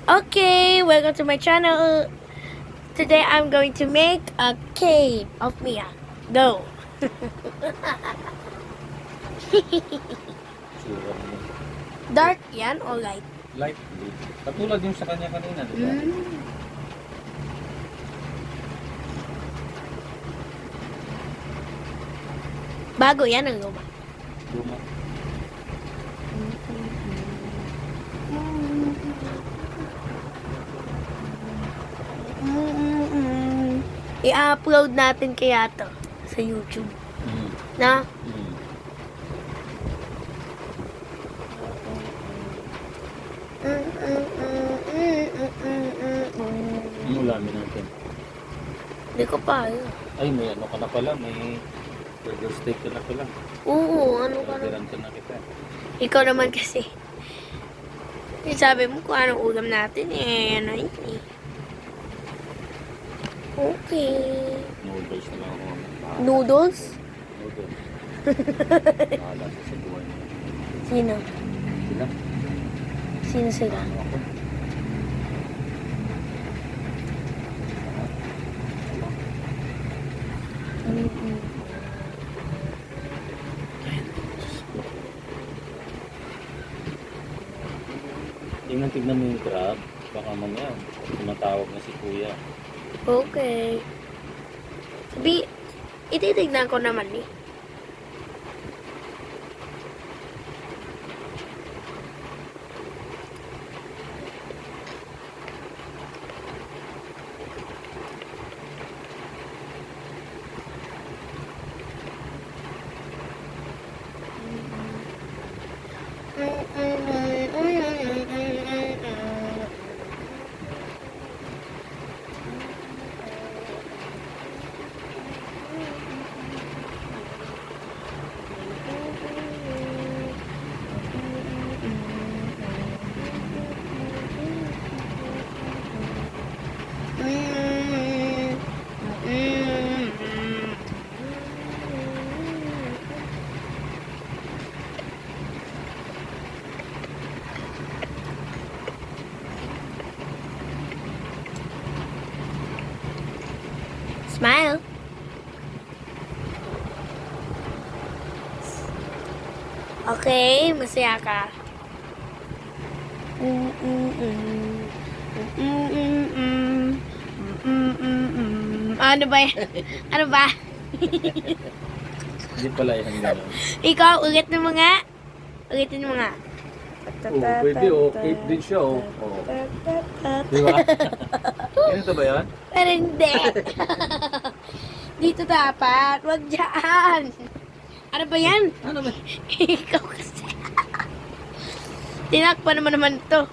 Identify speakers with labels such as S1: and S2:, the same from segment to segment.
S1: Okay, welcome to my channel. Today I'm going to make a cave of Mia. Go.
S2: Sura mo.
S1: Dark yan o light?
S2: Light blue. Katulad yung sa kanya kanina, di ba?
S1: Bago yan ang luma.
S2: Luma.
S1: I-upload natin kaya to sa YouTube. Na?
S2: Yung ulamin natin.
S1: Hindi ko pa. Yun.
S2: Ay, may ano ka na pala. May burger steak ka na pala.
S1: Oo, ano ka na?
S2: Orderan ka na kita.
S1: Ikaw naman kasi. Sabi mo kung anong ulam natin eh. Ano yun eh. Okay.
S2: Noodles na lang ako.
S1: Noodles?
S2: Noodles. Bahala sa buhay mo.
S1: Sino?
S2: Sila?
S1: Sino sila?
S2: Ano ako? Tingnan mo yung crab. Baka mamaya, tumatawag na si kuya.
S1: Okay. Sabi, ititignan ko naman eh. Smile. Okay, masaya ka. Ano ba yan? Ano ba?
S2: Hindi pala yan gano'n.
S1: Ikaw, ulit mo nga. Ulitin mo nga.
S2: Pwede okay din siya Di ba? Ganito ba yan?
S1: Pero hindi. Dito dapat. Wag dyan. Ano ba yan?
S2: Ano ba?
S1: Ikaw kasi. Tinakpan naman to.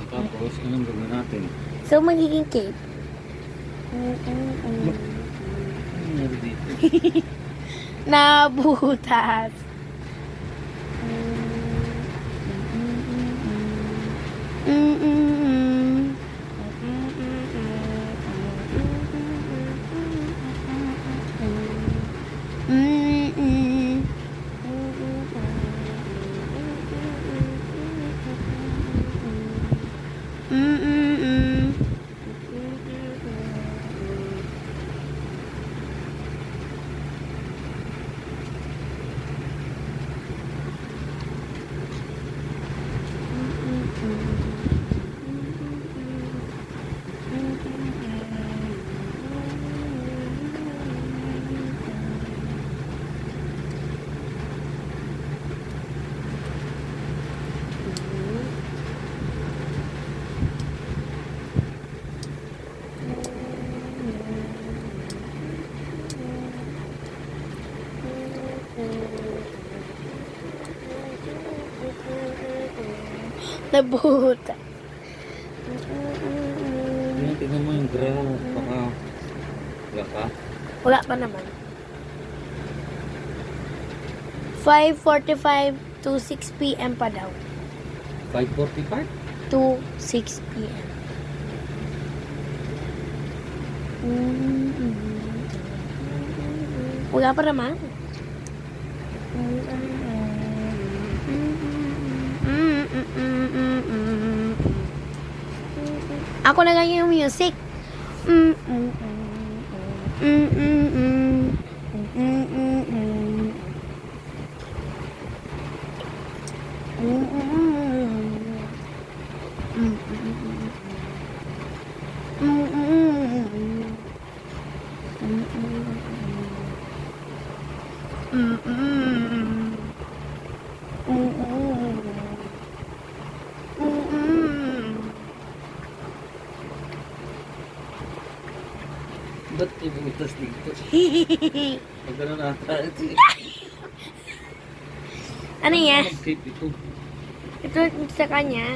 S2: Tapos, anong gagawin natin?
S1: So, magiging cake.
S2: Ano nangyari dito?
S1: Nabutas. Nabuhuta.
S2: Tingnan mo yung graph. Baka. Wala ka?
S1: Wala pa naman. 5:45 to 6 p.m. pa daw.
S2: 5:45?
S1: To 6 p.m. Wala pa naman. Ako na lang yung music.
S2: Ba't ibutas dito? Pag gano'n ata.
S1: Ano yan?
S2: Mag-tape ito.
S1: Ito sa kanya.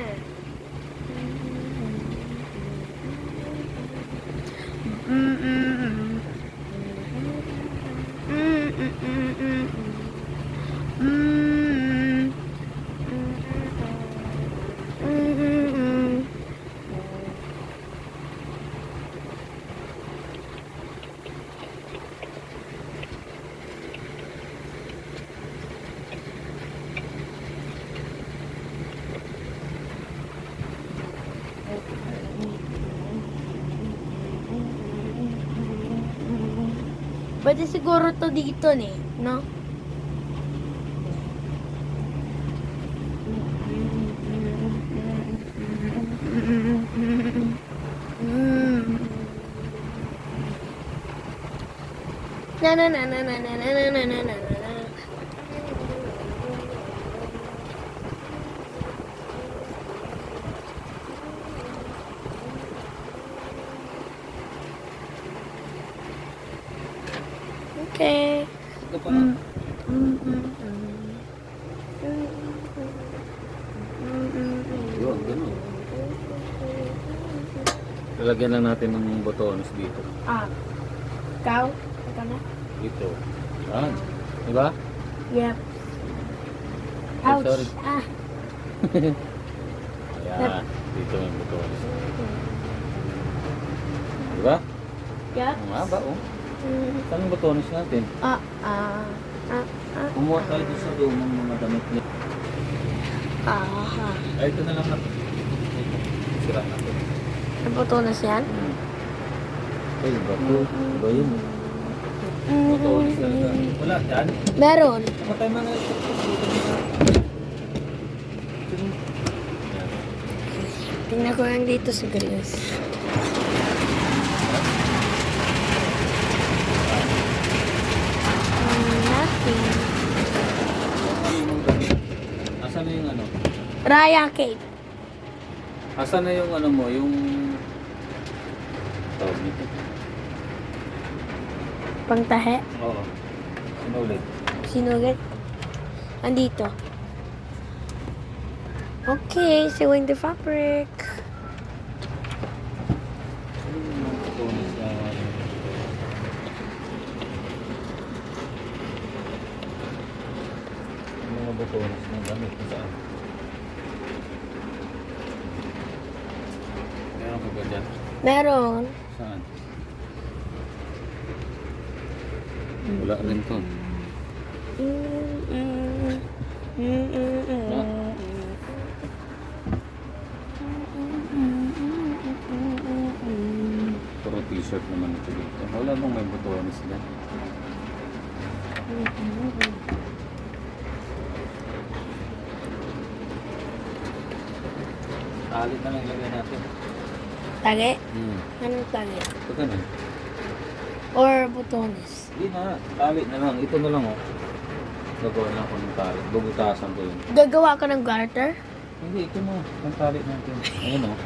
S1: Pwede siguro to dito no? Na na na na na na na na na na na. Okay.
S2: Ito pa. Yun, gano'n. Lalagyan lang natin ng botones dito.
S1: Ikaw? Ikaw na?
S2: Dito. Yan. Diba?
S1: Yep.
S2: Ay,
S1: Ouch.
S2: sorry.
S1: Ayan.
S2: Ayan. Dito yung botones. Diba?
S1: Yep.
S2: Ang haba, oh. Saan yung botones natin? Kumuha tayo doon sa doon ng mga damit niya. Ay, ito na lang natin. Sira natin.
S1: Ang botones yan?
S2: Ay, bato. Iba yun. Botones talaga. Wala dyan.
S1: Meron.
S2: Patay mo na ito.
S1: Tingnan ko lang dito sa grills. Nothing.
S2: Asan na yung ano?
S1: Raya cake.
S2: Asan na yung ano mo? Yung tawag nito?
S1: Pangtahe.
S2: Oo. Sinulit.
S1: Sinulit. Andito. Okay, sewing the fabric.
S2: Mga botones ng damit kung saan. Meron ka ba dyan?
S1: Meron.
S2: Saan? Wala rin to. Puro t-shirt naman ito dito. Wala bang may botones dyan? Talit na lang ilagay natin.
S1: Tage? Anong tage?
S2: Ito ganun.
S1: Or botones?
S2: Hindi na. Talit na lang. Ito na lang oh. Gagawa lang ako ng talit. Bubutasan ko yun.
S1: Gagawa ka ng garter?
S2: Hindi, ito mo. Ang talit natin. Ayun oh.